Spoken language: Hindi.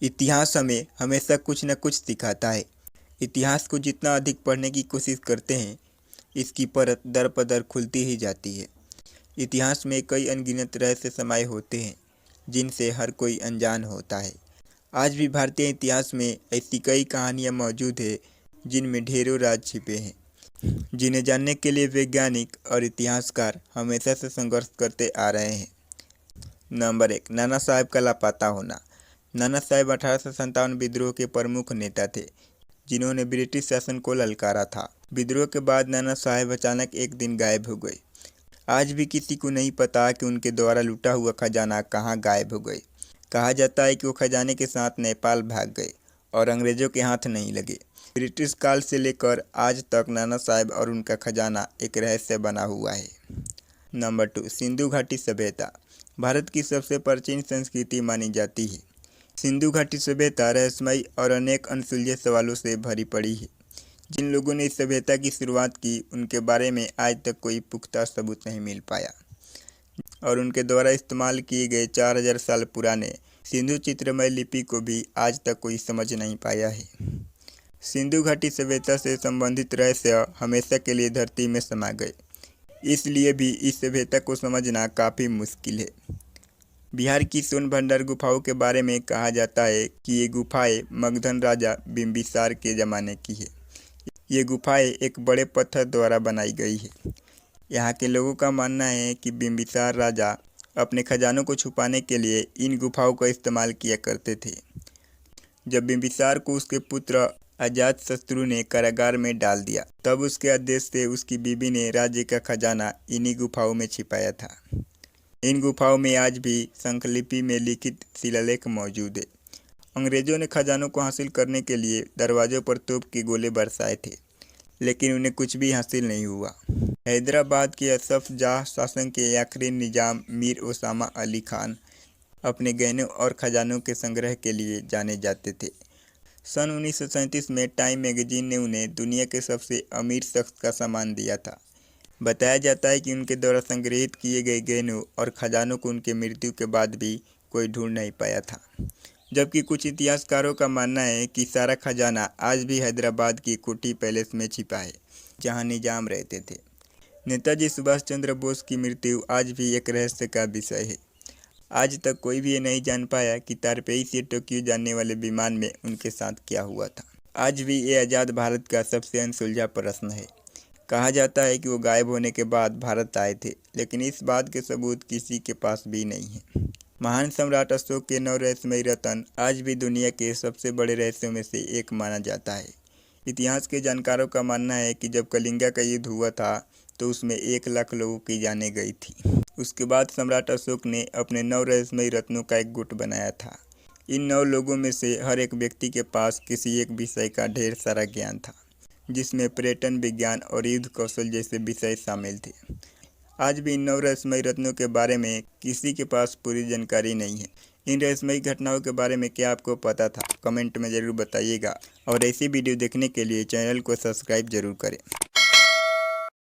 इतिहास हमें हमेशा कुछ न कुछ सिखाता है। इतिहास को जितना अधिक पढ़ने की कोशिश करते हैं, इसकी परत दर पदर खुलती ही जाती है। इतिहास में कई अनगिनत रहस्य समाये होते हैं, जिनसे हर कोई अनजान होता है। आज भी भारतीय इतिहास में ऐसी कई कहानियाँ मौजूद हैं, जिनमें ढेरों राज छिपे हैं, जिन्हें जानने के लिए वैज्ञानिक और इतिहासकार हमेशा से संघर्ष करते आ रहे हैं। नंबर 1, नाना साहब का लापता होना। नाना साहब 1857 विद्रोह के प्रमुख नेता थे, जिन्होंने ब्रिटिश शासन को ललकारा था। विद्रोह के बाद नाना साहब अचानक एक दिन गायब हो गए। आज भी किसी को नहीं पता कि उनके द्वारा लूटा हुआ खजाना कहाँ गायब हो गए। कहा जाता है कि वो खजाने के साथ नेपाल भाग गए और अंग्रेजों के हाथ नहीं लगे। ब्रिटिश काल से लेकर आज तक नाना साहब और उनका खजाना एक रहस्य बना हुआ है। नंबर 2, सिंधु घाटी सभ्यता भारत की सबसे प्राचीन संस्कृति मानी जाती है। सिंधु घाटी सभ्यता रहस्यमयी और अनेक अनसुलझे सवालों से भरी पड़ी है। जिन लोगों ने इस सभ्यता की शुरुआत की, उनके बारे में आज तक कोई पुख्ता सबूत नहीं मिल पाया और उनके द्वारा इस्तेमाल किए गए 4000 साल पुराने सिंधु चित्रमय लिपि को भी आज तक कोई समझ नहीं पाया है। सिंधु घाटी सभ्यता से संबंधित रहस्य हमेशा के लिए धरती में समा गए, इसलिए भी इस सभ्यता को समझना काफ़ी मुश्किल है। बिहार की सोन भंडार गुफाओं के बारे में कहा जाता है कि ये गुफाएं मगधन राजा बिंबिसार के ज़माने की है। ये गुफाएं एक बड़े पत्थर द्वारा बनाई गई है। यहाँ के लोगों का मानना है कि बिंबिसार राजा अपने खजानों को छुपाने के लिए इन गुफाओं का इस्तेमाल किया करते थे। जब बिंबिसार को उसके पुत्र अजातशत्रु ने कारागार में डाल दिया, तब उसके आदेश से उसकी बीबी ने राज्य का खजाना इन्हीं गुफाओं में छिपाया था। इन गुफाओं में आज भी शंखलिपि में लिखित शिलालेख मौजूद है। अंग्रेजों ने खजानों को हासिल करने के लिए दरवाजों पर तोप के गोले बरसाए थे, लेकिन उन्हें कुछ भी हासिल नहीं हुआ। हैदराबाद के असफ जाह शासन के आखिरी निजाम मीर ओसामा अली खान अपने गहनों और खजानों के संग्रह के लिए जाने जाते थे। सन 1937 में टाइम मैगजीन ने उन्हें दुनिया के सबसे अमीर शख्स का सम्मान दिया था। बताया जाता है कि उनके द्वारा संग्रहित किए गए गहनों और खजानों को उनके मृत्यु के बाद भी कोई ढूंढ नहीं पाया था, जबकि कुछ इतिहासकारों का मानना है कि सारा खजाना आज भी हैदराबाद की कोठी पैलेस में छिपा है, जहां निजाम रहते थे। नेताजी सुभाष चंद्र बोस की मृत्यु आज भी एक रहस्य का विषय है। आज तक कोई भी ये नहीं जान पाया कि ताइपेई से टोक्यो जाने वाले विमान में उनके साथ क्या हुआ था। आज भी ये आज़ाद भारत का सबसे अनसुलझा प्रश्न है। कहा जाता है कि वो गायब होने के बाद भारत आए थे, लेकिन इस बात के सबूत किसी के पास भी नहीं है। महान सम्राट अशोक के 9 रहस्यमयी रत्न आज भी दुनिया के सबसे बड़े रहस्यों में से एक माना जाता है। इतिहास के जानकारों का मानना है कि जब कलिंगा का युद्ध हुआ था, तो उसमें 1 लाख लोगों की जानें गई थी। उसके बाद सम्राट अशोक ने अपने 9 रहस्यमयी रत्नों का एक गुट बनाया था। इन 9 लोगों में से हर एक व्यक्ति के पास किसी एक विषय का ढेर सारा ज्ञान था, जिसमें पर्यटन विज्ञान और युद्ध कौशल जैसे विषय शामिल थे। आज भी इन 9 रहस्यमयी रत्नों के बारे में किसी के पास पूरी जानकारी नहीं है। इन रहस्यमयी घटनाओं के बारे में क्या आपको पता था? कमेंट में ज़रूर बताइएगा और ऐसी वीडियो देखने के लिए चैनल को सब्सक्राइब जरूर करें।